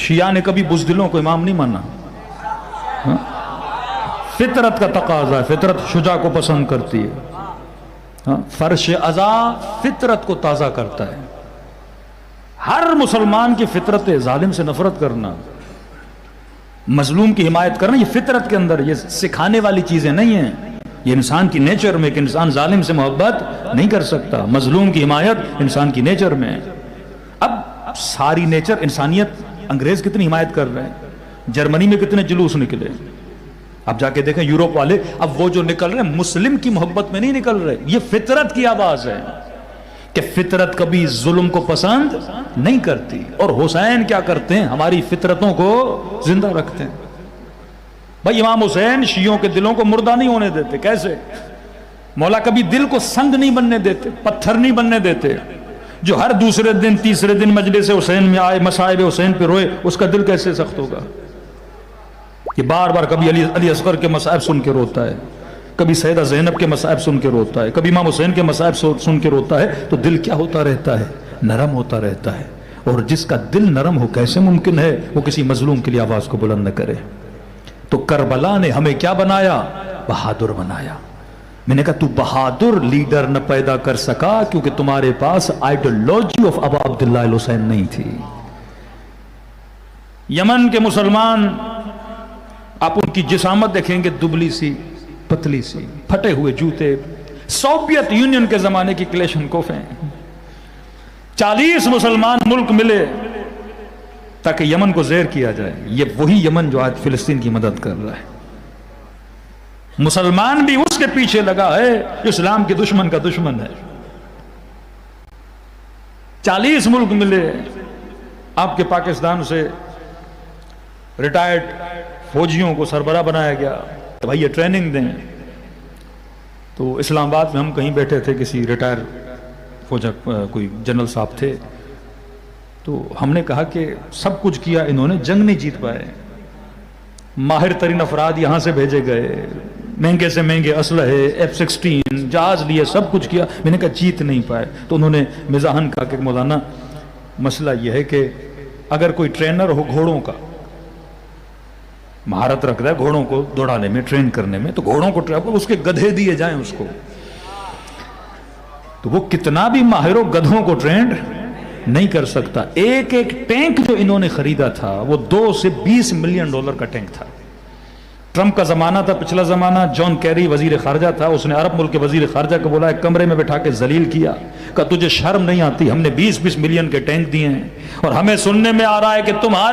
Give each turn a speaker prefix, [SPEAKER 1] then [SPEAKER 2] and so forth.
[SPEAKER 1] شیعہ نے کبھی بزدلوں کو امام نہیں مانا. فطرت کا تقاضا ہے، فطرت شجاع کو پسند کرتی ہے. فرش ازا فطرت کو تازہ کرتا ہے. ہر مسلمان کی فطرت ہے ظالم سے نفرت کرنا، مظلوم کی حمایت کرنا، یہ فطرت کے اندر، یہ سکھانے والی چیزیں نہیں ہیں. یہ انسان کی نیچر میں کہ انسان ظالم سے محبت نہیں کر سکتا. مظلوم کی حمایت انسان کی نیچر میں ہے. اب ساری نیچر انسانیت، انگریز کتنی حمایت کر رہے ہیں، جرمنی میں کتنے جلوس نکلے. اب جا کے دیکھیں یوروپ والے، اب وہ جو نکل رہے ہیں مسلم کی محبت میں نہیں نکل رہے. یہ فطرت کی آواز ہے کہ فطرت کبھی ظلم کو پسند نہیں کرتی. اور حسین کیا کرتے ہیں؟ ہماری فطرتوں کو زندہ رکھتے ہیں. بھائی امام حسین شیعوں کے دلوں کو مردہ نہیں ہونے دیتے. کیسے؟ مولا کبھی دل کو سنگ نہیں بننے دیتے، پتھر نہیں بننے دیتے. جو ہر دوسرے دن تیسرے دن مجلس حسین میں آئے، مصائب حسین پہ روئے، اس کا دل کیسے سخت ہوگا؟ یہ بار بار کبھی علی اصغر کے مصائب سن کے روتا ہے، کبھی سیدہ زینب کے مصائب سن کے روتا ہے، کبھی امام حسین کے مصائب سن کے روتا ہے. تو دل کیا ہوتا رہتا ہے؟ نرم ہوتا رہتا ہے. اور جس کا دل نرم ہو کیسے ممکن ہے وہ کسی مظلوم کے لیے آواز کو بلند نہ کرے؟ تو کربلا نے ہمیں کیا بنایا؟ بہادر بنایا. میں نے کہا تو بہادر لیڈر نہ پیدا کر سکا کیونکہ تمہارے پاس آئیڈیالوجی آف ابا عبداللہ الحسین نہیں تھی. یمن کے مسلمان، آپ ان کی جسامت دیکھیں گے، دبلی سی، پتلی سی، پھٹے ہوئے جوتے، سوویت یونین کے زمانے کی کلیشنکوف ہیں. 40 مسلمان ملک ملے تاکہ یمن کو زیر کیا جائے. یہ وہی یمن جو آج فلسطین کی مدد کر رہا ہے. مسلمان بھی اس کے پیچھے لگا ہے جو اسلام کے دشمن کا دشمن ہے. 40 ملک ملے. آپ کے پاکستان سے ریٹائرڈ فوجیوں کو سربراہ بنایا گیا کہ بھائی یہ ٹریننگ دیں. تو اسلام آباد میں ہم کہیں بیٹھے تھے، کسی ریٹائر فوجا کوئی جنرل صاحب تھے. تو ہم نے کہا کہ سب کچھ کیا انہوں نے، جنگ نہیں جیت پائے. ماہر ترین افراد یہاں سے بھیجے گئے، مہنگے سے مہنگے اسلحے، F-16 جہاز لیے، سب کچھ کیا. میں نے کہا جیت نہیں پائے. تو انہوں نے مزاحن کہا کہ مولانا مسئلہ یہ ہے کہ اگر کوئی ٹرینر ہو گھوڑوں کا، مہارت رکھتا ہے گھوڑوں کو دوڑانے میں، ٹرین کرنے میں، تو گھوڑوں کو اس کے گدھے دیے جائیں اس کو، تو وہ کتنا بھی ماہر ہو گدھوں کو ٹرینڈ نہیں کر سکتا. ایک ایک ٹینک جو انہوں نے خریدا تھا وہ $2 سے $20 ملین کا ٹینک تھا. ٹرمپ کا زمانہ تھا، پچھلا زمانہ. جان کیری وزیر خارجہ تھا، اس نے عرب ملک کے وزیر خارجہ کو بولا، ایک کمرے میں بٹھا کے ذلیل کیا، کہ تجھے شرم نہیں آتی؟ ہم نے 20 ملین کے ٹینک دیے ہیں اور ہمیں سننے میں آ رہا ہے کہ تمہارے